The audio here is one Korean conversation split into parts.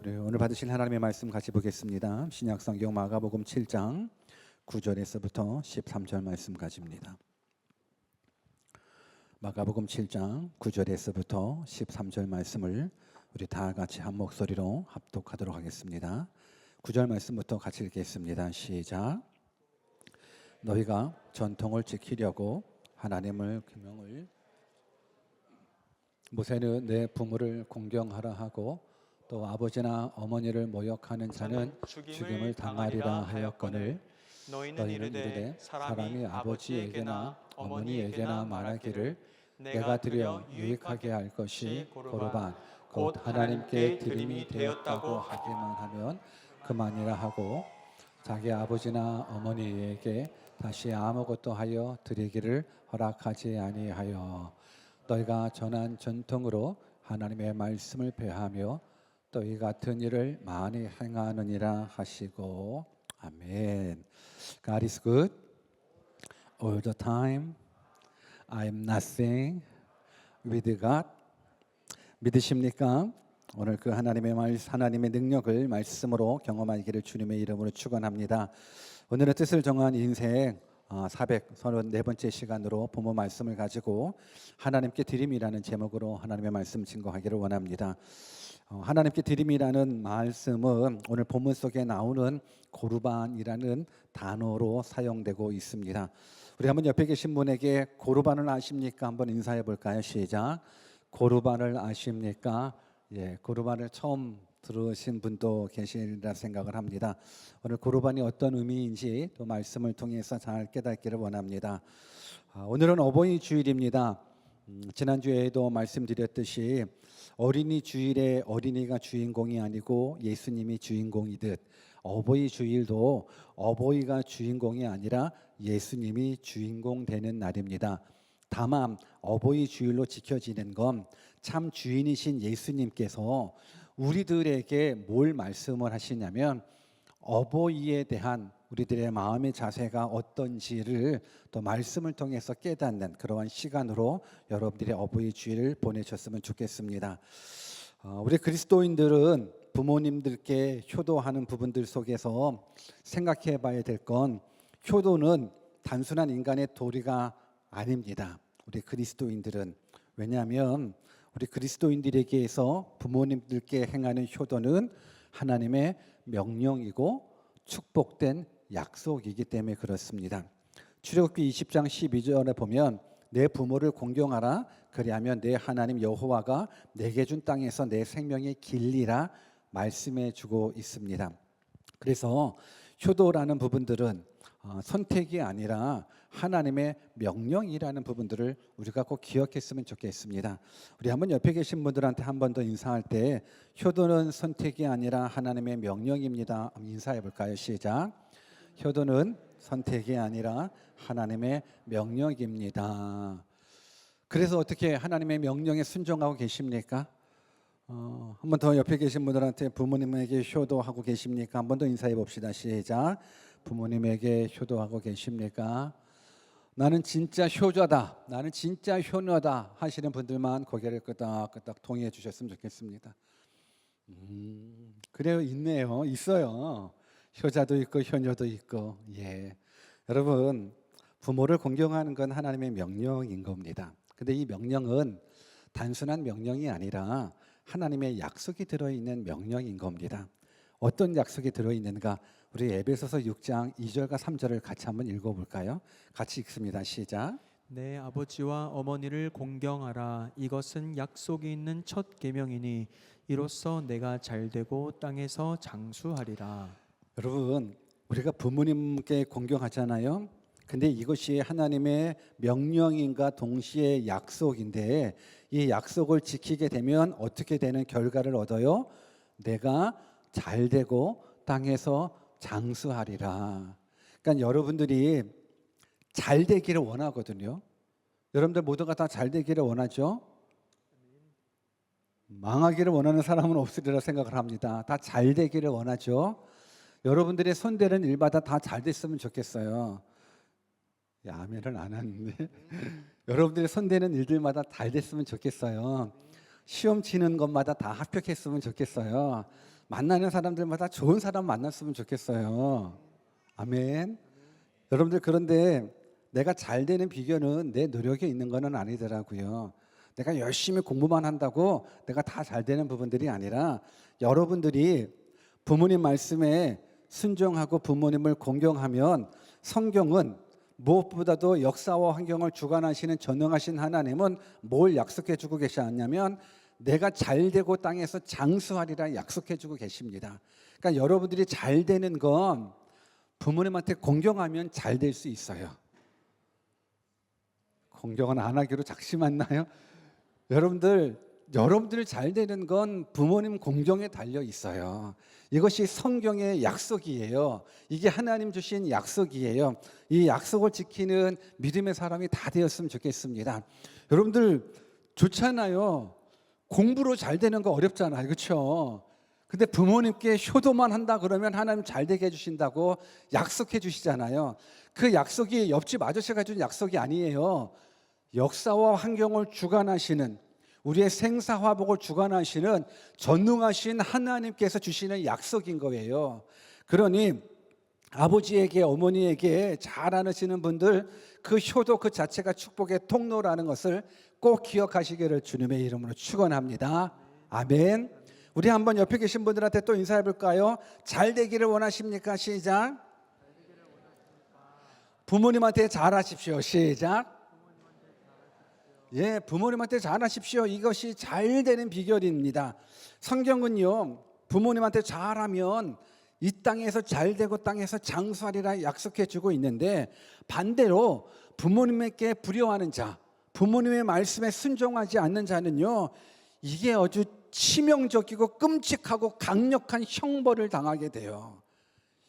네, 오늘 받으실 하나님의 말씀 같이 보겠습니다. 신약성경 마가복음 7장 9절에서부터 13절 말씀까지입니다. 마가복음 7장 9절에서부터 13절 말씀을 우리 다 같이 한 목소리로 합독하도록 하겠습니다. 9절 말씀부터 같이 읽겠습니다. 시작. 너희가 전통을 지키려고 하나님을 계명을 모세는 내 부모를 공경하라 하고 또 아버지나 어머니를 모욕하는 자는 죽임을 당하리라 하였거늘 너희는 이르되 사람이 아버지에게나 어머니에게나 말하기를 내가 드려 유익하게 할 것이 고르반 곧 하나님께 드림이 되었다고 하기만 하면 그만이라 하고 자기 아버지나 어머니에게 다시 아무것도 하여 드리기를 허락하지 아니하여 너희가 전한 전통으로 하나님의 말씀을 폐하며 또 이 같은 일을 많이 행하느니라 하시고 아멘. God is good all the time. I am nothing with God. 믿으십니까? 오늘 그 하나님의 능력을 말씀으로 경험하기를 주님의 이름으로 축원합니다. 오늘은 뜻을 정한 인생 434번째 시간으로 부모 말씀을 가지고 하나님께 드림이라는 제목으로 하나님의 말씀 증거하기를 원합니다. 하나님께 드림이라는 말씀은 오늘 본문 속에 나오는 고르반이라는 단어로 사용되고 있습니다. 우리 한번 옆에 계신 분에게 고르반을 아십니까? 한번 인사해 볼까요? 시작. 고르반을 아십니까? 예, 고르반을 처음 들으신 분도 계시리라 생각을 합니다. 오늘 고르반이 어떤 의미인지 또 말씀을 통해서 잘 깨닫기를 원합니다. 오늘은 어버이 주일입니다. 지난주에도 말씀드렸듯이 어린이 주일에 어린이가 주인공이 아니고 예수님이 주인공이듯 어버이 주일도 어버이가 주인공이 아니라 예수님이 주인공 되는 날입니다. 다만 어버이 주일로 지켜지는 건 참 주인이신 예수님께서 우리들에게 뭘 말씀을 하시냐면 어버이에 대한 우리들의 마음의 자세가 어떤지를 또 말씀을 통해서 깨닫는 그러한 시간으로 여러분들의 어버이 주일을 보내셨으면 좋겠습니다. 우리 그리스도인들은 부모님들께 효도하는 부분들 속에서 생각해 봐야 될 건 효도는 단순한 인간의 도리가 아닙니다. 우리 그리스도인들은 왜냐하면 우리 그리스도인들에게서 부모님들께 행하는 효도는 하나님의 명령이고 축복된 약속이기 때문에 그렇습니다. 출애굽기 20장 12절에 보면 내 부모를 공경하라 그리하면 내 하나님 여호와가 내게 준 땅에서 내 생명의 길리라 말씀해 주고 있습니다. 그래서 효도라는 부분들은 선택이 아니라 하나님의 명령이라는 부분들을 우리가 꼭 기억했으면 좋겠습니다. 우리 한번 옆에 계신 분들한테 한 번 더 인사할 때 효도는 선택이 아니라 하나님의 명령입니다. 인사해 볼까요? 시작. 효도는 선택이 아니라 하나님의 명령입니다. 그래서 어떻게 하나님의 명령에 순종하고 계십니까? 한 번 더 옆에 계신 분들한테 부모님에게 효도하고 계십니까? 한 번 더 인사해 봅시다. 시작. 부모님에게 효도하고 계십니까? 나는 진짜 효자다, 나는 진짜 효녀다 하시는 분들만 고개를 끄덕끄덕 동의해 주셨으면 좋겠습니다. 그래요, 있네요, 있어요. 효자도 있고 효녀도 있고. 예, 여러분 부모를 공경하는 건 하나님의 명령인 겁니다. 근데 이 명령은 단순한 명령이 아니라 하나님의 약속이 들어있는 명령인 겁니다. 어떤 약속이 들어있는가? 우리 에베소서 6장 2절과 3절을 같이 한번 읽어볼까요? 같이 읽습니다. 시작. 내 아버지와 어머니를 공경하라. 이것은 약속이 있는 첫 계명이니 이로써 내가 잘되고 땅에서 장수하리라. 여러분 우리가 부모님께 공경하잖아요. 근데 이것이 하나님의 명령인가 동시에 약속인데 이 약속을 지키게 되면 어떻게 되는 결과를 얻어요? 내가 잘되고 땅에서 장수하리라. 그러니까 여러분들이 잘 되기를 원하거든요. 여러분들 모두가 다 잘 되기를 원하죠. 망하기를 원하는 사람은 없으리라 생각을 합니다. 다 잘 되기를 원하죠. 여러분들의 손대는 일마다 다 잘 됐으면 좋겠어요. 아멘을 안 하는데 여러분들의 손대는 일들마다 잘 됐으면 좋겠어요. 시험 치는 것마다 다 합격했으면 좋겠어요. 만나는 사람들마다 좋은 사람 만났으면 좋겠어요. 아멘. 여러분들, 그런데 내가 잘 되는 비결은 내 노력에 있는 거는 아니더라고요. 내가 열심히 공부만 한다고 내가 다 잘 되는 부분들이 아니라, 여러분들이 부모님 말씀에 순종하고 부모님을 공경하면, 성경은 무엇보다도 역사와 환경을 주관하시는 전능하신 하나님은 뭘 약속해 주고 계시냐면, 내가 잘되고 땅에서 장수하리라 약속해 주고 계십니다. 그러니까 여러분들이 잘 되는 건 부모님한테 공경하면 잘 될 수 있어요. 공경은 안 하기로 작심했나요? 여러분들 잘 되는 건 부모님 공경에 달려 있어요. 이것이 성경의 약속이에요. 이게 하나님 주신 약속이에요. 이 약속을 지키는 믿음의 사람이 다 되었으면 좋겠습니다. 여러분들 좋잖아요. 공부로 잘 되는 거 어렵잖아요. 그렇죠? 근데 부모님께 효도만 한다 그러면 하나님 잘 되게 해주신다고 약속해 주시잖아요. 그 약속이 옆집 아저씨가 준 약속이 아니에요. 역사와 환경을 주관하시는, 우리의 생사화복을 주관하시는 전능하신 하나님께서 주시는 약속인 거예요. 그러니 아버지에게, 어머니에게 잘 안으시는 분들, 그 효도 그 자체가 축복의 통로라는 것을 꼭 기억하시기를 주님의 이름으로 축원합니다. 아멘. 우리 한번 옆에 계신 분들한테 또 인사해 볼까요? 잘 되기를 원하십니까? 시작. 부모님한테 잘하십시오. 시작. 예, 부모님한테 잘하십시오. 이것이 잘 되는 비결입니다. 성경은요, 부모님한테 잘하면 이 땅에서 잘 되고 땅에서 장수하리라 약속해 주고 있는데, 반대로 부모님께 불효하는 자, 부모님의 말씀에 순종하지 않는 자는요, 이게 아주 치명적이고 끔찍하고 강력한 형벌을 당하게 돼요.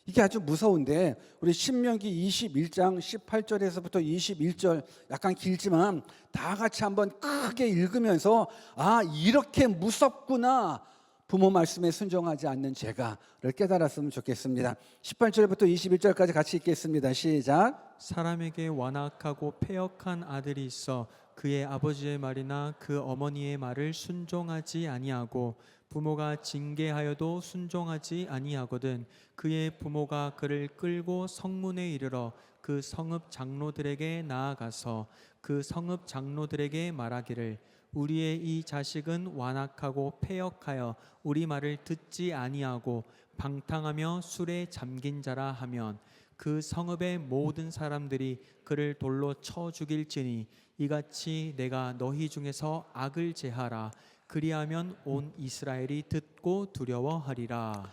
이게 아주 무서운데, 우리 신명기 21장 18절에서부터 21절, 약간 길지만 다 같이 한번 크게 읽으면서, 아, 이렇게 무섭구나, 부모 말씀에 순종하지 않는 죄가를 깨달았으면 좋겠습니다. 18절부터 21절까지 같이 읽겠습니다. 시작. 사람에게 완악하고 패역한 아들이 있어 그의 아버지의 말이나 그 어머니의 말을 순종하지 아니하고, 부모가 징계하여도 순종하지 아니하거든 그의 부모가 그를 끌고 성문에 이르러 그 성읍 장로들에게 나아가서 그 성읍 장로들에게 말하기를, 우리의 이 자식은 완악하고 패역하여 우리 말을 듣지 아니하고 방탕하며 술에 잠긴 자라 하면, 그 성읍의 모든 사람들이 그를 돌로 쳐 죽일지니 이같이 내가 너희 중에서 악을 제하라. 그리하면 온 이스라엘이 듣고 두려워하리라.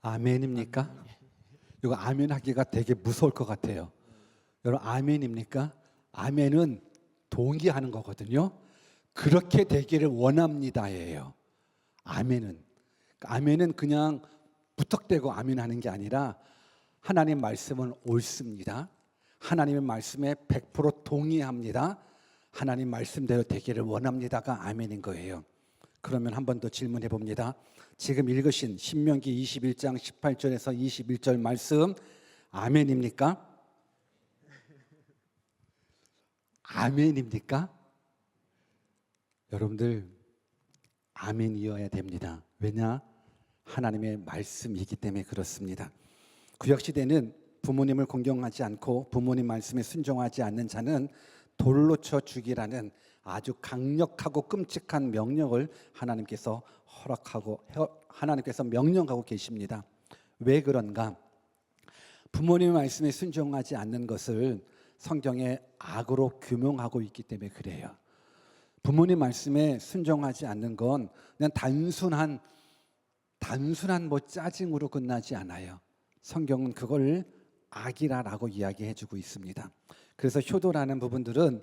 아멘입니까? 이거 아멘 하기가 되게 무서울 것 같아요. 여러분, 아멘입니까? 아멘은 동의하는 거거든요. 그렇게 되기를 원합니다예요. 아멘은 그냥 무턱대고 아멘하는 게 아니라, 하나님 말씀은 옳습니다. 하나님의 말씀에 100% 동의합니다. 하나님 말씀대로 되기를 원합니다가 아멘인 거예요. 그러면 한 번 더 질문해 봅니다. 지금 읽으신 신명기 21장 18절에서 21절 말씀 아멘입니까? 아멘입니까? 여러분들, 아멘이어야 됩니다. 왜냐? 하나님의 말씀이기 때문에 그렇습니다. 구약시대는 부모님을 공경하지 않고 부모님 말씀에 순종하지 않는 자는 돌로 쳐 죽이라는 아주 강력하고 끔찍한 명령을 하나님께서 명령하고 계십니다. 왜 그런가? 부모님의 말씀에 순종하지 않는 것을 성경에 악으로 규명하고 있기 때문에 그래요. 부모님 말씀에 순종하지 않는 건 그냥 단순한 짜증으로 끝나지 않아요. 성경은 그걸 악이라고 이야기해주고 있습니다. 그래서 효도라는 부분들은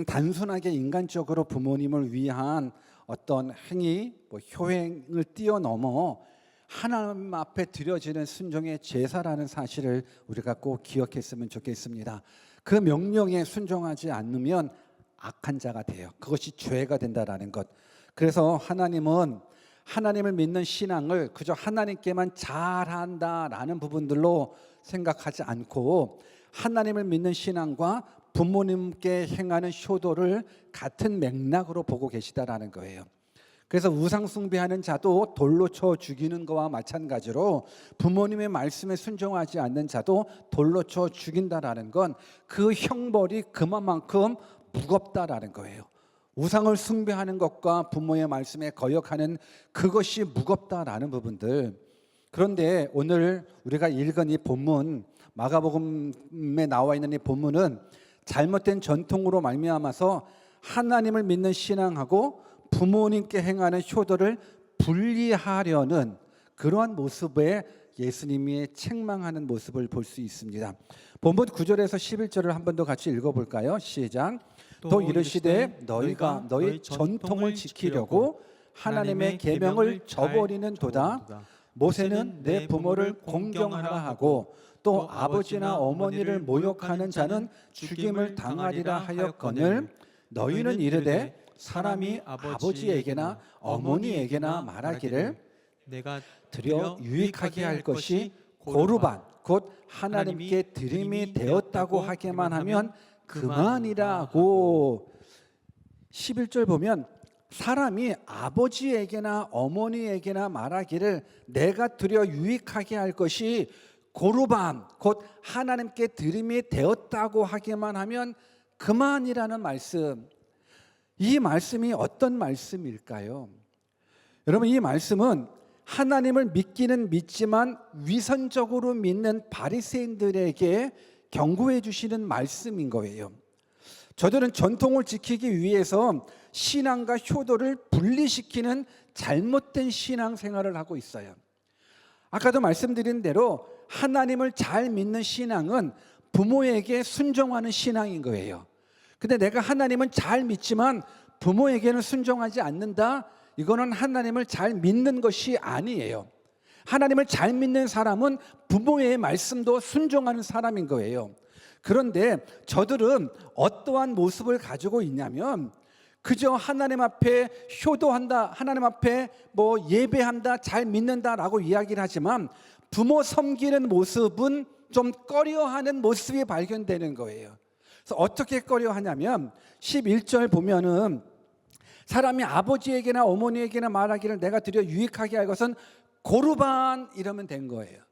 단순하게 인간적으로 부모님을 위한 어떤 행위, 효행을 뛰어넘어 하나님 앞에 드려지는 순종의 제사라는 사실을 우리가 꼭 기억했으면 좋겠습니다. 그 명령에 순종하지 않으면 악한 자가 돼요. 그것이 죄가 된다라는 것. 그래서 하나님은 하나님을 믿는 신앙을 그저 하나님께만 잘한다라는 부분들로 생각하지 않고, 하나님을 믿는 신앙과 부모님께 행하는 효도를 같은 맥락으로 보고 계시다라는 거예요. 그래서 우상 숭배하는 자도 돌로 쳐 죽이는 거와 마찬가지로 부모님의 말씀에 순종하지 않는 자도 돌로 쳐 죽인다라는 건 그 형벌이 그만큼 무겁다라는 거예요. 우상을 숭배하는 것과 부모의 말씀에 거역하는 그것이 무겁다라는 부분들. 그런데 오늘 우리가 읽은 이 본문, 마가복음에 나와 있는 이 본문은 잘못된 전통으로 말미암아서 하나님을 믿는 신앙하고 부모님께 행하는 효도를 분리하려는 그러한 모습에 예수님이 책망하는 모습을 볼 수 있습니다. 본문 9절에서 11절을 한 번 더 같이 읽어볼까요? 시작. 또 이르시되 너희가 너희 전통을 지키려고 하나님의 계명을 저버리는 도다. 모세는 내 부모를 공경하라 하고 또 아버지나 어머니를 모욕하는 자는 죽임을 당하리라 하였거늘 너희는 이르되 사람이 아버지에게나 어머니에게나 말하기를 내가 드려 유익하게 할 것이 고르반 곧 하나님께 드림이 되었다고 하게만 하면 그만이라고. 11절 보면 사람이 아버지에게나 어머니에게나 말하기를 내가 드려 유익하게 할 것이 고르반 곧 하나님께 드림이 되었다고 하게만 하면 그만이라는 말씀. 이 말씀이 어떤 말씀일까요? 여러분, 이 말씀은 하나님을 믿기는 믿지만 위선적으로 믿는 바리새인들에게 경고해 주시는 말씀인 거예요. 저들은 전통을 지키기 위해서 신앙과 효도를 분리시키는 잘못된 신앙생활을 하고 있어요. 아까도 말씀드린 대로 하나님을 잘 믿는 신앙은 부모에게 순종하는 신앙인 거예요. 근데 내가 하나님은 잘 믿지만 부모에게는 순종하지 않는다? 이거는 하나님을 잘 믿는 것이 아니에요. 하나님을 잘 믿는 사람은 부모의 말씀도 순종하는 사람인 거예요. 그런데 저들은 어떠한 모습을 가지고 있냐면 그저 하나님 앞에 효도한다, 하나님 앞에 예배한다, 잘 믿는다라고 이야기를 하지만 부모 섬기는 모습은 좀 꺼려하는 모습이 발견되는 거예요. 그래서 어떻게 꺼려하냐면 11절 보면은 사람이 아버지에게나 어머니에게나 말하기를 내가 드려 유익하게 할 것은 고르반 이러면 된 거예요.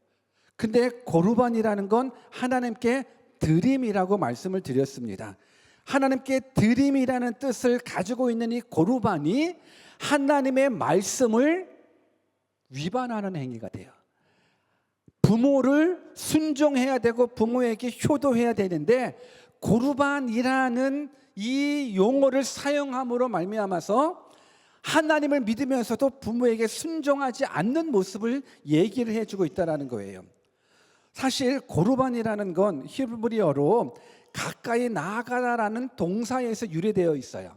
근데 고르반이라는 건 하나님께 드림이라고 말씀을 드렸습니다. 하나님께 드림이라는 뜻을 가지고 있는 이 고르반이 하나님의 말씀을 위반하는 행위가 돼요. 부모를 순종해야 되고 부모에게 효도해야 되는데 고르반이라는 이 용어를 사용함으로 말미암아서 하나님을 믿으면서도 부모에게 순종하지 않는 모습을 얘기를 해주고 있다는 거예요. 사실 고르반이라는 건 히브리어로 가까이 나아가다라는 동사에서 유래되어 있어요.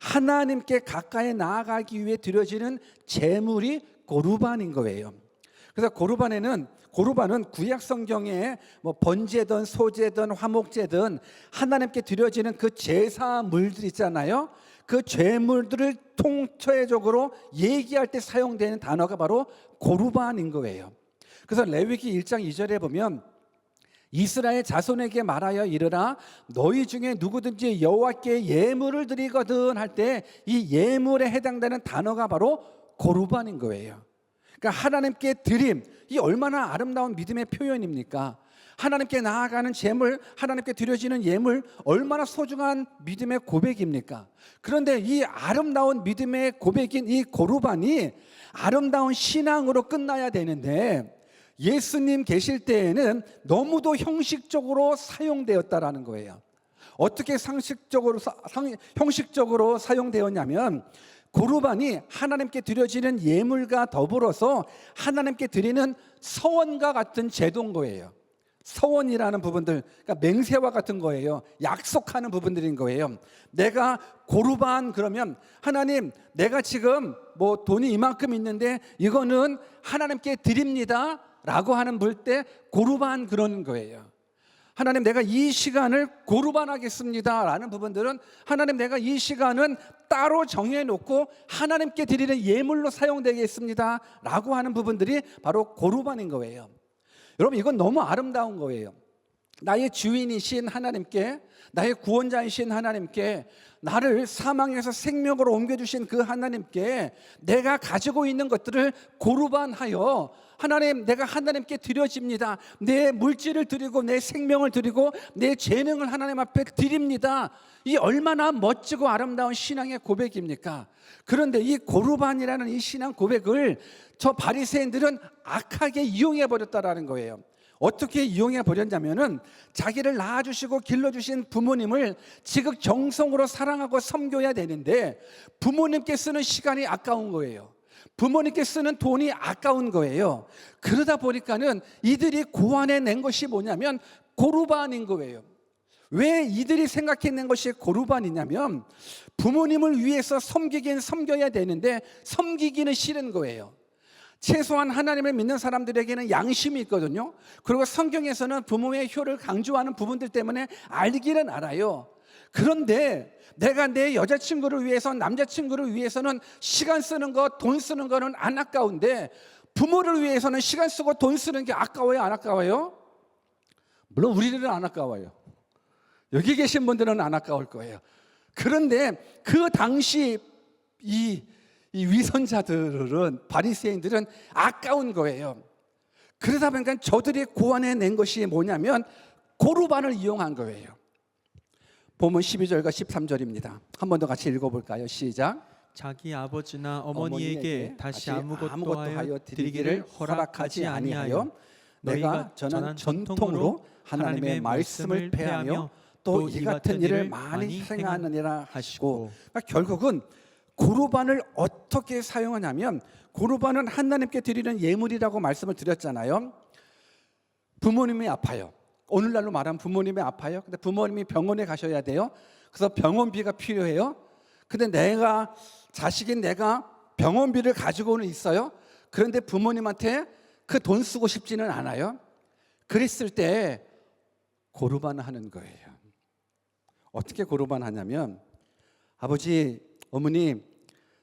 하나님께 가까이 나아가기 위해 드려지는 제물이 고르반인 거예요. 그래서 고르반은 구약 성경에 번제든 소제든 화목제든 하나님께 드려지는 그 제사물들 있잖아요. 그 제물들을 통체적으로 얘기할 때 사용되는 단어가 바로 고르반인 거예요. 그래서 레위기 1장 2절에 보면 이스라엘 자손에게 말하여 이르라 너희 중에 누구든지 여호와께 예물을 드리거든 할 때 이 예물에 해당되는 단어가 바로 고르반인 거예요. 그러니까 하나님께 드림, 이 얼마나 아름다운 믿음의 표현입니까? 하나님께 나아가는 제물, 하나님께 드려지는 예물, 얼마나 소중한 믿음의 고백입니까? 그런데 이 아름다운 믿음의 고백인 이 고르반이 아름다운 신앙으로 끝나야 되는데 예수님 계실 때에는 너무도 형식적으로 사용되었다라는 거예요. 어떻게 형식적으로 사용되었냐면 고르반이 하나님께 드려지는 예물과 더불어서 하나님께 드리는 서원과 같은 제도인 거예요. 서원이라는 부분들, 그러니까 맹세와 같은 거예요. 약속하는 부분들인 거예요. 내가 고르반 그러면 하나님 내가 지금 돈이 이만큼 있는데 이거는 하나님께 드립니다 라고 하는 볼 때 고르반 그런 거예요. 하나님 내가 이 시간을 고르반 하겠습니다 라는 부분들은 하나님 내가 이 시간은 따로 정해놓고 하나님께 드리는 예물로 사용되겠습니다 라고 하는 부분들이 바로 고르반인 거예요. 여러분 이건 너무 아름다운 거예요. 나의 주인이신 하나님께, 나의 구원자이신 하나님께, 나를 사망에서 생명으로 옮겨주신 그 하나님께 내가 가지고 있는 것들을 고르반하여, 하나님, 내가 하나님께 드려집니다. 내 물질을 드리고 내 생명을 드리고 내 재능을 하나님 앞에 드립니다. 이 얼마나 멋지고 아름다운 신앙의 고백입니까? 그런데 이 고르반이라는 이 신앙 고백을 저 바리새인들은 악하게 이용해 버렸다라는 거예요. 어떻게 이용해 버렸냐면은 자기를 낳아주시고 길러주신 부모님을 지극정성으로 사랑하고 섬겨야 되는데 부모님께 쓰는 시간이 아까운 거예요. 부모님께 쓰는 돈이 아까운 거예요. 그러다 보니까는 이들이 고안해낸 것이 뭐냐면 고르반인 거예요. 왜 이들이 생각해낸 것이 고르반이냐면 부모님을 위해서 섬기긴 섬겨야 되는데 섬기기는 싫은 거예요. 최소한 하나님을 믿는 사람들에게는 양심이 있거든요. 그리고 성경에서는 부모의 효를 강조하는 부분들 때문에 알기는 알아요. 그런데 내가 내 여자친구를 위해서, 남자친구를 위해서는 시간 쓰는 거, 돈 쓰는 거는 안 아까운데 부모를 위해서는 시간 쓰고 돈 쓰는 게 아까워요, 안 아까워요? 물론 우리들은 안 아까워요. 여기 계신 분들은 안 아까울 거예요. 그런데 그 당시 이 위선자들은, 바리새인들은 아까운 거예요. 그러다 보니까 저들이 고안해낸 것이 뭐냐면 고르반을 이용한 거예요. 보면 12절과 13절입니다. 한 번 더 같이 읽어볼까요? 시작. 자기 아버지나 어머니에게 다시 아무것도 하여 드리기를 허락하지 아니하여 너희가 전한 전통으로 하나님의 말씀을 폐하며 또 이 같은 일을 많이 행하느니라 하시고, 그러니까 결국은 고르반을 어떻게 사용하냐면, 고르반은 하나님께 드리는 예물이라고 말씀을 드렸잖아요. 부모님이 아파요. 오늘날로 말하면 부모님이 아파요. 근데 부모님이 병원에 가셔야 돼요. 그래서 병원비가 필요해요. 근데 자식인 내가 병원비를 가지고는 있어요. 그런데 부모님한테 그 돈 쓰고 싶지는 않아요. 그랬을 때 고르반을 하는 거예요. 어떻게 고르반 하냐면, 아버지, 어머니,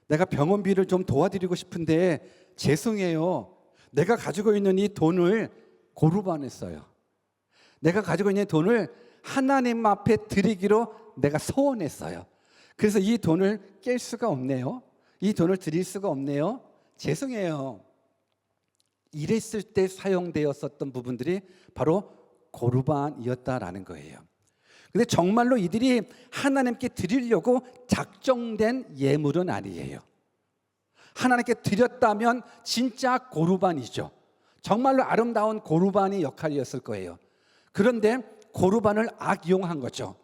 내가 병원비를 좀 도와드리고 싶은데 죄송해요. 내가 가지고 있는 이 돈을 고르반했어요. 내가 가지고 있는 돈을 하나님 앞에 드리기로 내가 소원했어요. 그래서 이 돈을 깰 수가 없네요. 이 돈을 드릴 수가 없네요. 죄송해요. 이랬을 때 사용되었었던 부분들이 바로 고르반이었다라는 거예요. 근데 정말로 이들이 하나님께 드리려고 작정된 예물은 아니에요. 하나님께 드렸다면 진짜 고르반이죠. 정말로 아름다운 고르반이 역할이었을 거예요. 그런데 고르반을 악용한 거죠.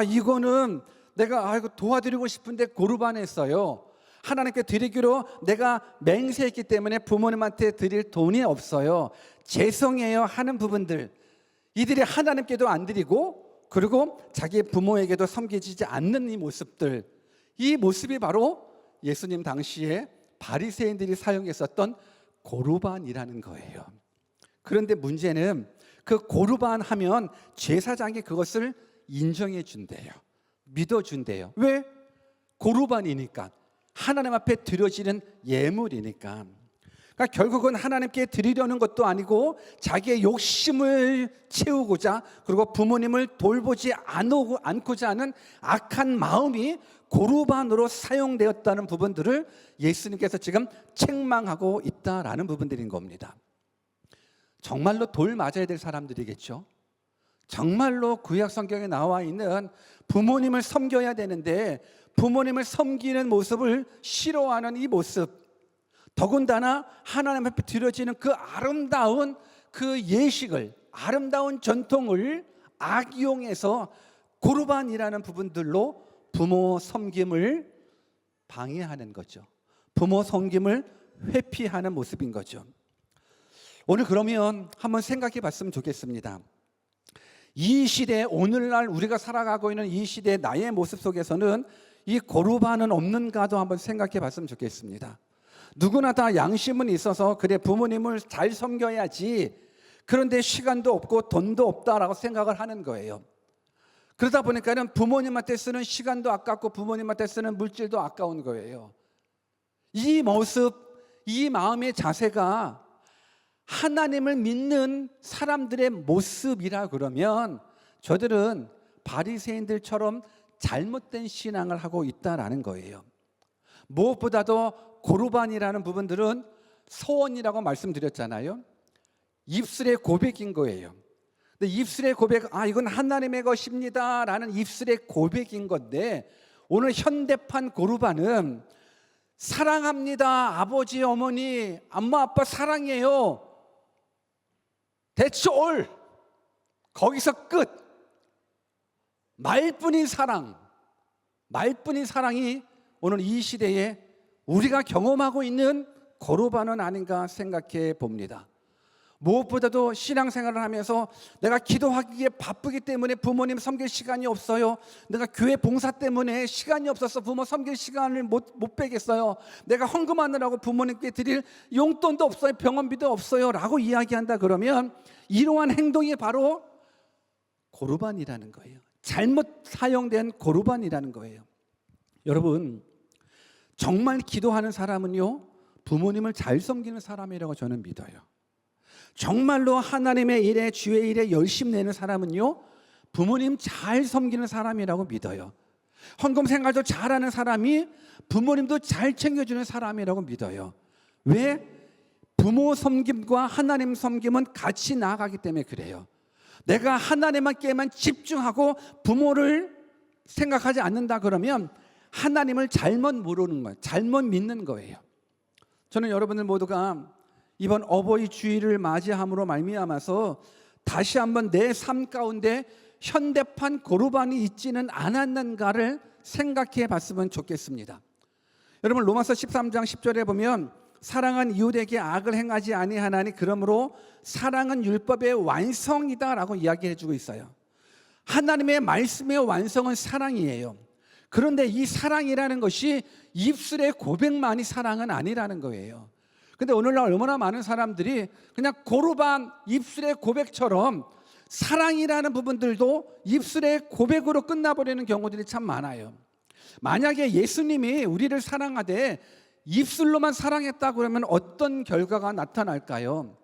이거는 내가 도와드리고 싶은데 고르반했어요. 하나님께 드리기로 내가 맹세했기 때문에 부모님한테 드릴 돈이 없어요. 죄송해요 하는 부분들, 이들이 하나님께도 안 드리고 그리고 자기 부모에게도 섬기지 않는 이 모습들, 이 모습이 바로 예수님 당시에 바리새인들이 사용했었던 고르반이라는 거예요. 그런데 문제는 그 고르반 하면 제사장이 그것을 인정해 준대요. 믿어 준대요. 왜? 고르반이니까, 하나님 앞에 드려지는 예물이니까. 그러니까 결국은 하나님께 드리려는 것도 아니고 자기의 욕심을 채우고자, 그리고 부모님을 돌보지 않고자 하는 악한 마음이 고르반으로 사용되었다는 부분들을 예수님께서 지금 책망하고 있다라는 부분들인 겁니다. 정말로 돌 맞아야 될 사람들이겠죠. 정말로 구약 성경에 나와 있는 부모님을 섬겨야 되는데 부모님을 섬기는 모습을 싫어하는 이 모습, 더군다나 하나님 앞에 드려지는 그 아름다운 그 예식을, 아름다운 전통을 악용해서 고르반이라는 부분들로 부모 섬김을 방해하는 거죠. 부모 섬김을 회피하는 모습인 거죠. 오늘 그러면 한번 생각해 봤으면 좋겠습니다. 이 시대, 오늘날 우리가 살아가고 있는 이 시대 나의 모습 속에서는 이 고르반은 없는가도 한번 생각해 봤으면 좋겠습니다. 누구나 다 양심은 있어서 그래 부모님을 잘 섬겨야지, 그런데 시간도 없고 돈도 없다라고 생각을 하는 거예요. 그러다 보니까는 부모님한테 쓰는 시간도 아깝고 부모님한테 쓰는 물질도 아까운 거예요. 이 모습, 이 마음의 자세가 하나님을 믿는 사람들의 모습이라 그러면 저들은 바리새인들처럼 잘못된 신앙을 하고 있다라는 거예요. 무엇보다도 고르반이라는 부분들은 소원이라고 말씀드렸잖아요. 입술의 고백인 거예요. 근데 입술의 고백, 이건 하나님의 것입니다 라는 입술의 고백인 건데, 오늘 현대판 고르반은 사랑합니다, 아버지 어머니 엄마 아빠 사랑해요, That's all, 거기서 끝. 말뿐인 사랑, 말뿐인 사랑이 오늘 이 시대에 우리가 경험하고 있는 고르반은 아닌가 생각해 봅니다. 무엇보다도 신앙생활을 하면서 내가 기도하기에 바쁘기 때문에 부모님 섬길 시간이 없어요. 내가 교회 봉사 때문에 시간이 없어서 부모 섬길 시간을 못 빼겠어요. 내가 헌금하느라고 부모님께 드릴 용돈도 없어요, 병원비도 없어요 라고 이야기한다 그러면 이러한 행동이 바로 고르반이라는 거예요. 잘못 사용된 고르반이라는 거예요. 여러분, 정말 기도하는 사람은요, 부모님을 잘 섬기는 사람이라고 저는 믿어요. 정말로 하나님의 일에, 주의 일에 열심 내는 사람은요, 부모님 잘 섬기는 사람이라고 믿어요. 헌금 생활도 잘하는 사람이 부모님도 잘 챙겨주는 사람이라고 믿어요. 왜? 부모 섬김과 하나님 섬김은 같이 나아가기 때문에 그래요. 내가 하나님께만 집중하고 부모를 생각하지 않는다 그러면 하나님을 잘못 모르는 거예요. 잘못 믿는 거예요. 저는 여러분들 모두가 이번 어버이 주일을 맞이함으로 말미암아서 다시 한번 내 삶 가운데 현대판 고르반이 있지는 않았는가를 생각해 봤으면 좋겠습니다. 여러분, 로마서 13장 10절에 보면 사랑은 이웃에게 악을 행하지 아니하나니 그러므로 사랑은 율법의 완성이다라고 이야기해 주고 있어요. 하나님의 말씀의 완성은 사랑이에요. 그런데 이 사랑이라는 것이 입술의 고백만이 사랑은 아니라는 거예요. 근데 오늘날 얼마나 많은 사람들이 그냥 고르반 입술의 고백처럼 사랑이라는 부분들도 입술의 고백으로 끝나버리는 경우들이 참 많아요. 만약에 예수님이 우리를 사랑하되 입술로만 사랑했다 그러면 어떤 결과가 나타날까요?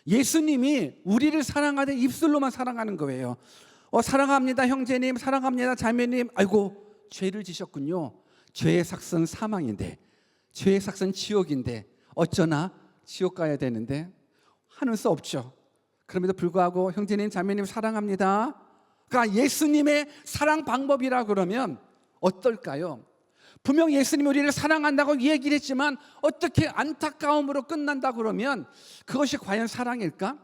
예수님이 우리를 사랑하되 입술로만 사랑하는 거예요. 사랑합니다 형제님, 사랑합니다 자매님, 아이고 죄를 지셨군요. 죄의 삭은 사망인데, 죄의 삭은 지옥인데 어쩌나 지옥 가야 되는데 하는 수 없죠. 그럼에도 불구하고 형제님 자매님 사랑합니다, 그러니까 예수님의 사랑 방법이라 그러면 어떨까요? 분명 예수님이 우리를 사랑한다고 얘기를 했지만 어떻게 안타까움으로 끝난다 그러면 그것이 과연 사랑일까?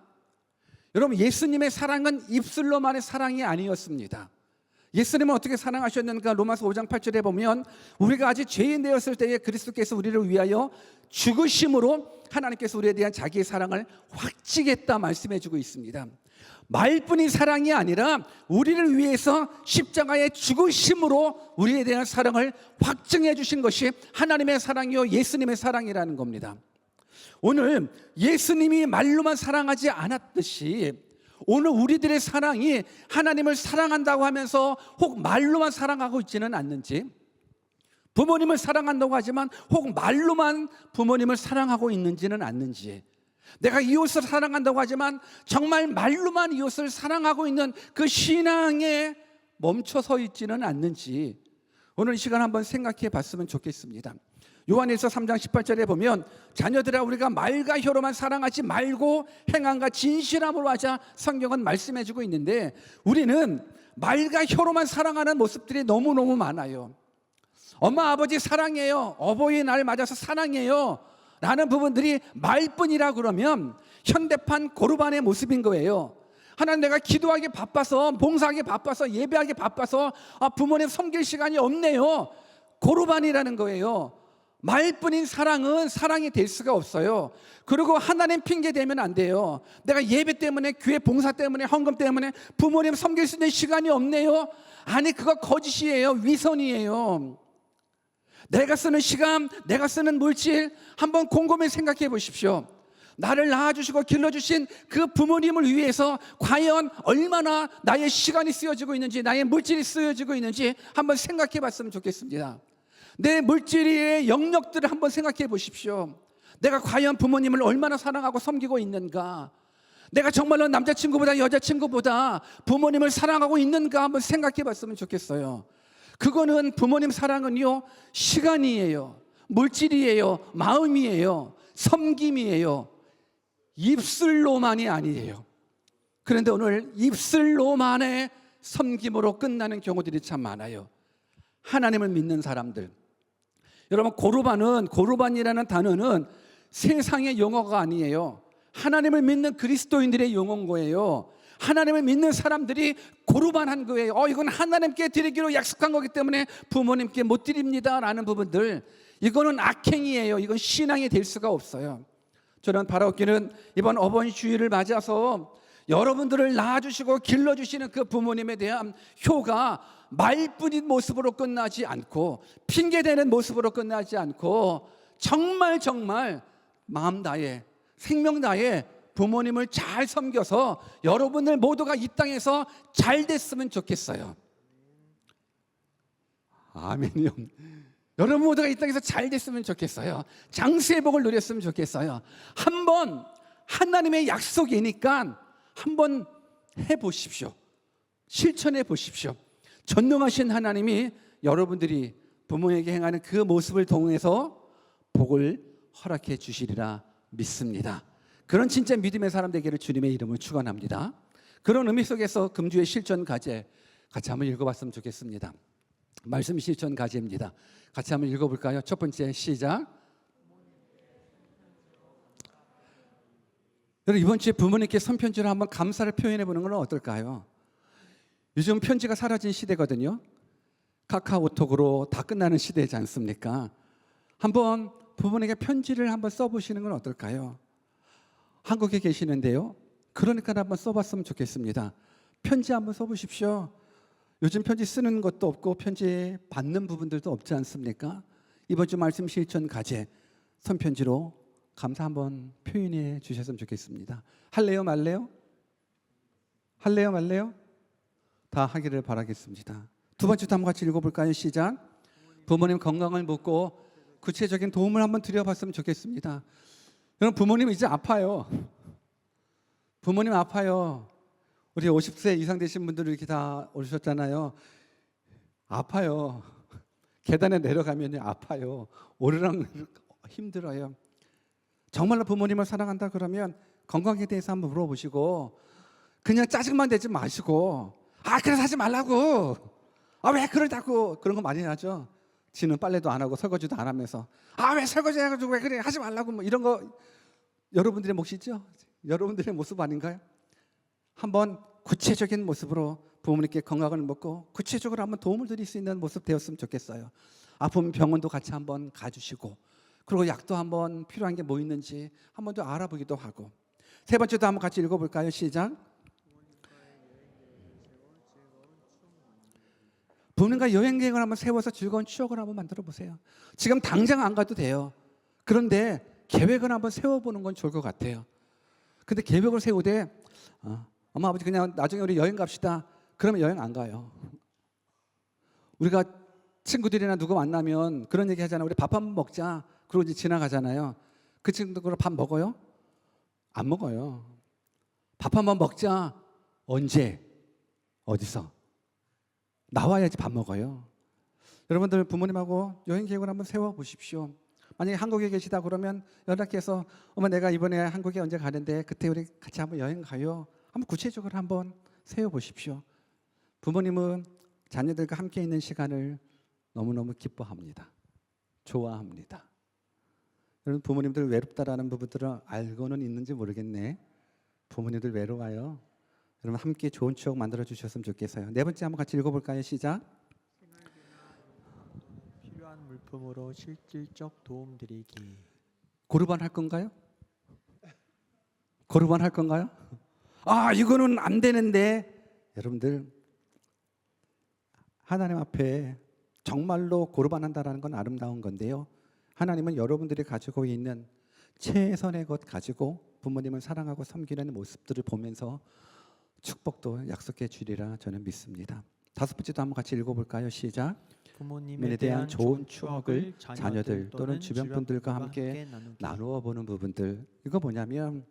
여러분, 예수님의 사랑은 입술로만의 사랑이 아니었습니다. 예수님은 어떻게 사랑하셨는가? 로마서 5장 8절에 보면 우리가 아직 죄인 되었을 때에 그리스도께서 우리를 위하여 죽으심으로 하나님께서 우리에 대한 자기의 사랑을 확증했다 말씀해 주고 있습니다. 말뿐인 사랑이 아니라 우리를 위해서 십자가에 죽으심으로 우리에 대한 사랑을 확증해 주신 것이 하나님의 사랑이요 예수님의 사랑이라는 겁니다. 오늘 예수님이 말로만 사랑하지 않았듯이 오늘 우리들의 사랑이 하나님을 사랑한다고 하면서 혹 말로만 사랑하고 있지는 않는지, 부모님을 사랑한다고 하지만 혹 말로만 부모님을 사랑하고 있는지는 않는지, 내가 이웃을 사랑한다고 하지만 정말 말로만 이웃을 사랑하고 있는 그 신앙에 멈춰서 있지는 않는지 오늘 이 시간 한번 생각해 봤으면 좋겠습니다. 요한일서 3장 18절에 보면 자녀들아 우리가 말과 혀로만 사랑하지 말고 행함과 진실함으로 하자 성경은 말씀해 주고 있는데, 우리는 말과 혀로만 사랑하는 모습들이 너무너무 많아요. 엄마 아버지 사랑해요, 어버이날 맞아서 사랑해요 라는 부분들이 말뿐이라 그러면 현대판 고르반의 모습인 거예요. 하나님, 내가 기도하기 바빠서, 봉사하기 바빠서, 예배하기 바빠서 부모님 섬길 시간이 없네요. 고르반이라는 거예요. 말뿐인 사랑은 사랑이 될 수가 없어요. 그리고 하나님 핑계 대면 안 돼요. 내가 예배 때문에, 교회 봉사 때문에, 헌금 때문에 부모님 섬길 수 있는 시간이 없네요. 아니, 그거 거짓이에요. 위선이에요. 내가 쓰는 시간, 내가 쓰는 물질 한번 곰곰이 생각해 보십시오. 나를 낳아주시고 길러주신 그 부모님을 위해서 과연 얼마나 나의 시간이 쓰여지고 있는지, 나의 물질이 쓰여지고 있는지 한번 생각해 봤으면 좋겠습니다. 내 물질의 영역들을 한번 생각해 보십시오. 내가 과연 부모님을 얼마나 사랑하고 섬기고 있는가? 내가 정말로 남자친구보다 여자친구보다 부모님을 사랑하고 있는가 한번 생각해 봤으면 좋겠어요. 그거는 부모님 사랑은요, 시간이에요, 물질이에요, 마음이에요, 섬김이에요. 입술로만이 아니에요. 그런데 오늘 입술로만의 섬김으로 끝나는 경우들이 참 많아요. 하나님을 믿는 사람들, 여러분, 고르반이라는 단어는 세상의 용어가 아니에요. 하나님을 믿는 그리스도인들의 용어인 거예요. 하나님을 믿는 사람들이 고르반한 거예요. 이건 하나님께 드리기로 약속한 거기 때문에 부모님께 못 드립니다 라는 부분들, 이거는 악행이에요. 이건 신앙이 될 수가 없어요. 저는 바라옵기는 이번 어버이 주일을 맞아서 여러분들을 낳아주시고 길러주시는 그 부모님에 대한 효가 말뿐인 모습으로 끝나지 않고, 핑계대는 모습으로 끝나지 않고, 정말 마음 다해, 생명 다해 부모님을 잘 섬겨서 여러분들 모두가 이 땅에서 잘 됐으면 좋겠어요. 아멘이요. 여러분 모두가 이 땅에서 잘 됐으면 좋겠어요. 장세의 복을 누렸으면 좋겠어요. 한번 하나님의 약속이니까 한번 해보십시오. 실천해 보십시오. 전능하신 하나님이 여러분들이 부모에게 행하는 그 모습을 통해서 복을 허락해 주시리라 믿습니다. 그런 진짜 믿음의 사람 되기를 주님의 이름으로 축원합니다. 그런 의미 속에서 금주의 실천 과제 같이 한번 읽어봤으면 좋겠습니다. 말씀 실천 과제입니다. 같이 한번 읽어볼까요? 첫 번째, 시작. 여러분, 이번 주에 부모님께 손편지로 한번 감사를 표현해 보는 건 어떨까요? 요즘 편지가 사라진 시대거든요. 카카오톡으로 다 끝나는 시대지 않습니까? 한번 부모님에게 편지를 한번 써보시는 건 어떨까요? 한국에 계시는데요, 그러니까 한번 써봤으면 좋겠습니다. 편지 한번 써보십시오. 요즘 편지 쓰는 것도 없고 편지 받는 부분들도 없지 않습니까? 이번 주 말씀 실천 과제, 손편지로 감사 한번 표현해 주셨으면 좋겠습니다. 할래요 말래요? 할래요 말래요? 다 하기를 바라겠습니다. 두 번째도 한번 같이 읽어볼까요? 시작. 부모님 건강을 묻고 구체적인 도움을 한번 드려봤으면 좋겠습니다. 여러분, 부모님 이제 아파요. 부모님 아파요. 우리 50세 이상 되신 분들 이렇게 다 오셨잖아요. 아파요. 계단에 내려가면 아파요. 오르락 힘들어요. 정말로 부모님을 사랑한다 그러면 건강에 대해서 한번 물어보시고, 그냥 짜증만 내지 마시고, 그래서 하지 말라고, 왜 그러다고, 그런 거 많이 하죠. 지는 빨래도 안 하고 설거지도 안 하면서 왜 설거지 해가지고 왜 그래, 하지 말라고, 뭐 이런 거 여러분들의 몫이죠. 여러분들의 모습 아닌가요? 한번 구체적인 모습으로 부모님께 건강을 묻고 구체적으로 한번 도움을 드릴 수 있는 모습 되었으면 좋겠어요. 아프면 병원도 같이 한번 가주시고, 그리고 약도 한번 필요한 게 뭐 있는지 한번 더 알아보기도 하고. 세 번째도 한번 같이 읽어볼까요? 시작. 부모님과 여행 계획을 한번 세워서 즐거운 추억을 한번 만들어 보세요. 지금 당장 안 가도 돼요. 그런데 계획을 한번 세워보는 건 좋을 것 같아요. 근데 계획을 세우되 엄마 아버지 그냥 나중에 우리 여행 갑시다, 그러면 여행 안 가요. 우리가 친구들이나 누구 만나면 그런 얘기 하잖아요. 우리 밥 한번 먹자, 그러고 이제 지나가잖아요. 그 친구들 밥 먹어요? 안 먹어요. 밥 한번 먹자. 언제? 어디서? 나와야지 밥 먹어요. 여러분들 부모님하고 여행 계획을 한번 세워보십시오. 만약에 한국에 계시다 그러면 연락해서 엄마 내가 이번에 한국에 언제 가는데 그때 우리 같이 한번 여행 가요. 한번 구체적으로 한번 세워보십시오. 부모님은 자녀들과 함께 있는 시간을 너무너무 기뻐합니다. 좋아합니다. 여러분, 부모님들 외롭다라는 부분들은 알고는 있는지 모르겠네. 부모님들 외로워요. 여러분, 함께 좋은 추억 만들어 주셨으면 좋겠어요. 네 번째 한번 같이 읽어볼까요? 시작. 필요한 물품으로 실질적 도움 드리기. 고르반 할 건가요? 고르반 할 건가요? 이거는 안 되는데. 여러분들, 하나님 앞에 정말로 고르반 한다는 건 아름다운 건데요, 하나님은 여러분들이 가지고 있는 최선의 것 가지고 부모님을 사랑하고 섬기는 모습들을 보면서 축복도 약속해 주리라 저는 믿습니다. 다섯 번째도 한번 같이 읽어볼까요? 시작. 부모님에 대한 좋은 추억을 자녀들 또는 주변 분들과 함께 나누어 보는 부분들, 이거 뭐냐면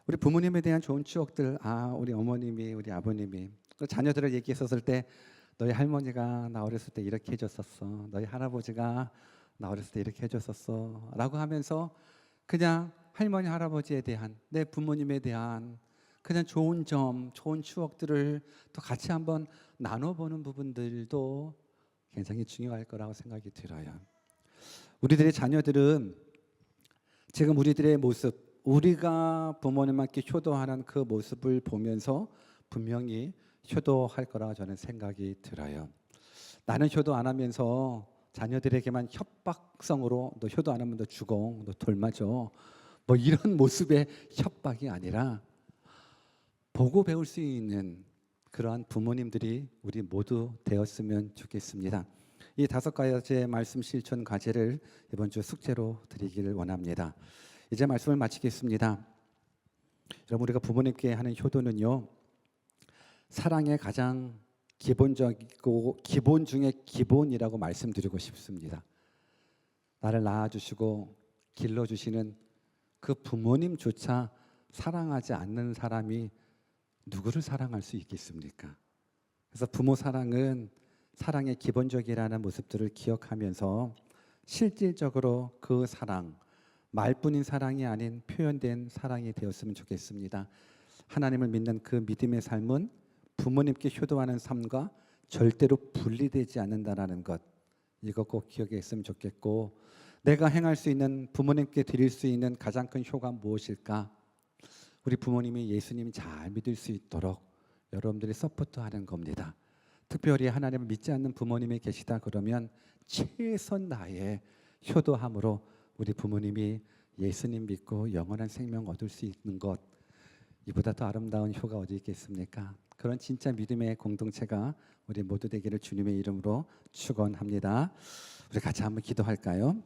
우리 부모님에 대한 좋은 추억들, 우리 어머님이, 우리 아버님이 그 자녀들을 얘기했었을 때 너희 할머니가 나 어렸을 때 이렇게 해줬었어, 너희 할아버지가 나 어렸을 때 이렇게 해줬었어 라고 하면서 그냥 할머니 할아버지에 대한, 내 부모님에 대한 그냥 좋은 점, 좋은 추억들을 또 같이 한번 나눠보는 부분들도 굉장히 중요할 거라고 생각이 들어요. 우리들의 자녀들은 지금 우리들의 모습, 우리가 부모님께 효도하는 그 모습을 보면서 분명히 효도할 거라 저는 생각이 들어요. 나는 효도 안 하면서 자녀들에게만 협박성으로 너 효도 안 하면 너 죽어, 너 돌 맞아, 뭐 이런 모습의 협박이 아니라 보고 배울 수 있는 그러한 부모님들이 우리 모두 되었으면 좋겠습니다. 이 5가지의 말씀 실천 과제를 이번 주 숙제로 드리기를 원합니다. 이제 말씀을 마치겠습니다. 여러분, 우리가 부모님께 하는 효도는요, 사랑의 가장 기본적이고 기본 중에 기본이라고 말씀드리고 싶습니다. 나를 낳아주시고 길러주시는 그 부모님조차 사랑하지 않는 사람이 누구를 사랑할 수 있겠습니까? 그래서 부모 사랑은 사랑의 기본적이라는 모습들을 기억하면서 실질적으로 그 사랑, 말뿐인 사랑이 아닌 표현된 사랑이 되었으면 좋겠습니다. 하나님을 믿는 그 믿음의 삶은 부모님께 효도하는 삶과 절대로 분리되지 않는다는 것, 이거 꼭 기억했으면 좋겠고, 내가 행할 수 있는, 부모님께 드릴 수 있는 가장 큰 효가 무엇일까? 우리 부모님이 예수님 잘 믿을 수 있도록 여러분들이 서포트하는 겁니다. 특별히 하나님을 믿지 않는 부모님이 계시다 그러면 최선 다해 효도함으로 우리 부모님이 예수님 믿고 영원한 생명 얻을 수 있는 것, 이보다 더 아름다운 효가 어디 있겠습니까? 그런 진짜 믿음의 공동체가 우리 모두 되기를 주님의 이름으로 축원합니다. 우리 같이 한번 기도할까요?